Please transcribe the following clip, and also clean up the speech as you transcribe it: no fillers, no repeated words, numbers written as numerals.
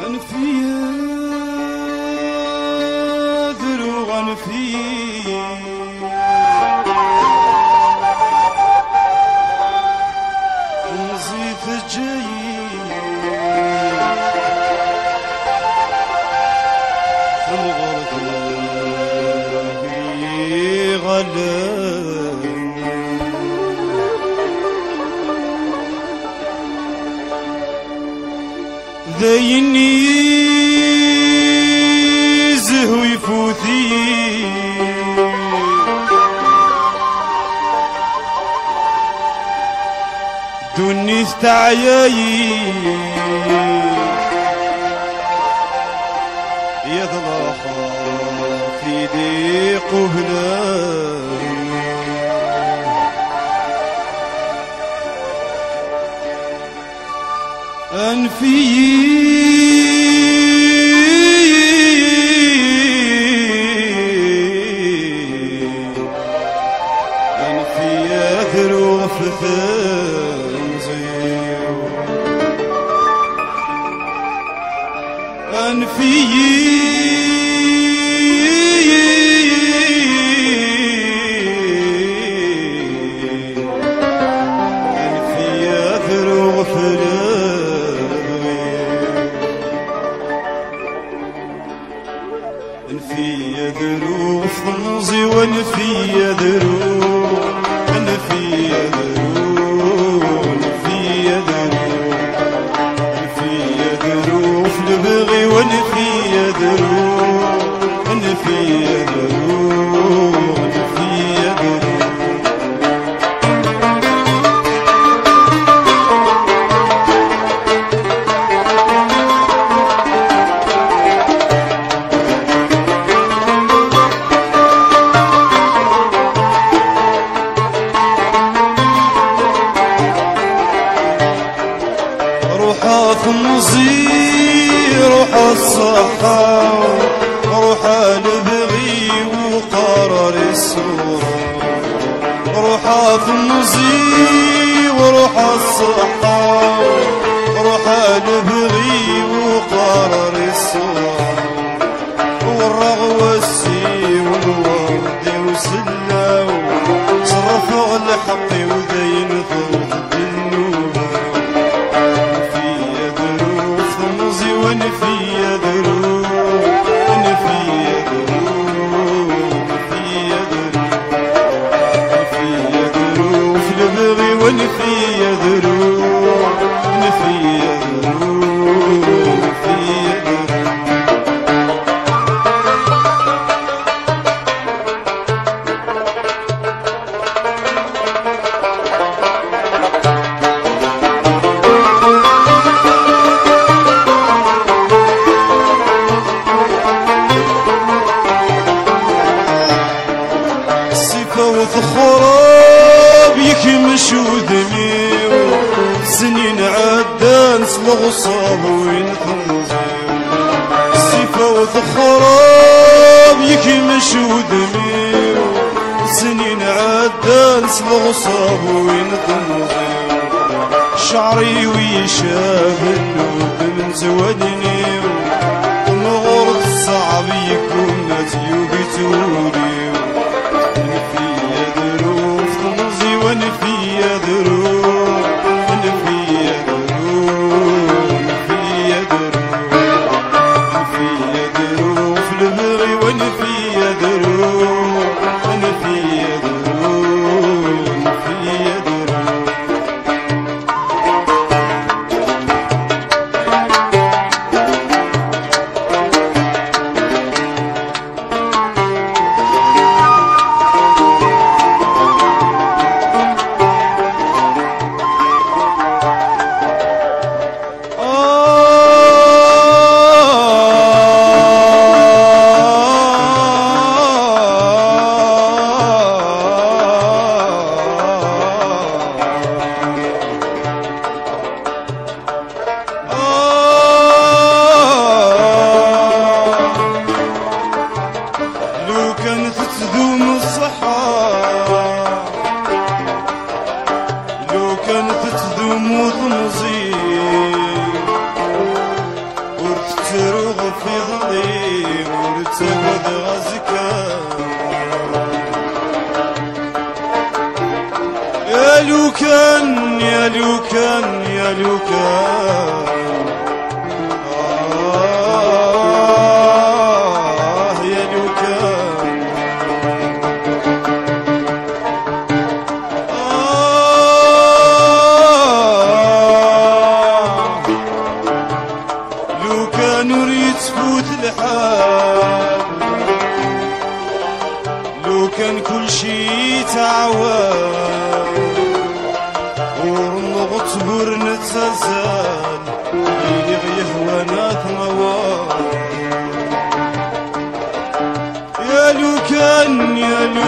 أنفيا دروغ أنفيا ونزيد جاي في الغرب غلب ذايني زهو يفوتي دوني استعياي يا ضلاخا في ضيق وهلا أنفي ذروغ في ثنزير أنفي ذروغ في أنفي ذروغ فنزي وأنفي ذروغ أنفي ذروغ أنفي ذروغ في البغي وأنفي ذروغ أنفي ذروغ أنفي ذروغ روح الصحة روح البغي وقرار السورة روح النزي وروح الصحة روح البغي وقرار السورة والرغوة السي والورد وسلاو صرف الحق وذين ضوء ونفي ذروغ ونفي ذروغ ونفي ذروغ في البغي ونفي ذروغ ونفي ذروغ ونفي خراب يكمشو دميو سنين عدان صلغصاب وين خنزيو السفاوث خراب يكمشو دميو سنين عدان صلغصاب وين خنزيو شعري ويشاب النوب من زودنيو مغرب الصعب يكون نتيو بتوليو ونفي ذروغ ونفي ذروغ ونفي ذروغ في البغي ونفي ذروغ ونفي ذروغ ونفي ذروغ كانت تذوم وتنزيل لو كان يا لو كان يا لو كان يا لو كان لو كان نريد تفوت الحال، لو كان كل شي تعوان ونغطبر نتزال اللي يهوانات موال. يا لو كان يا لو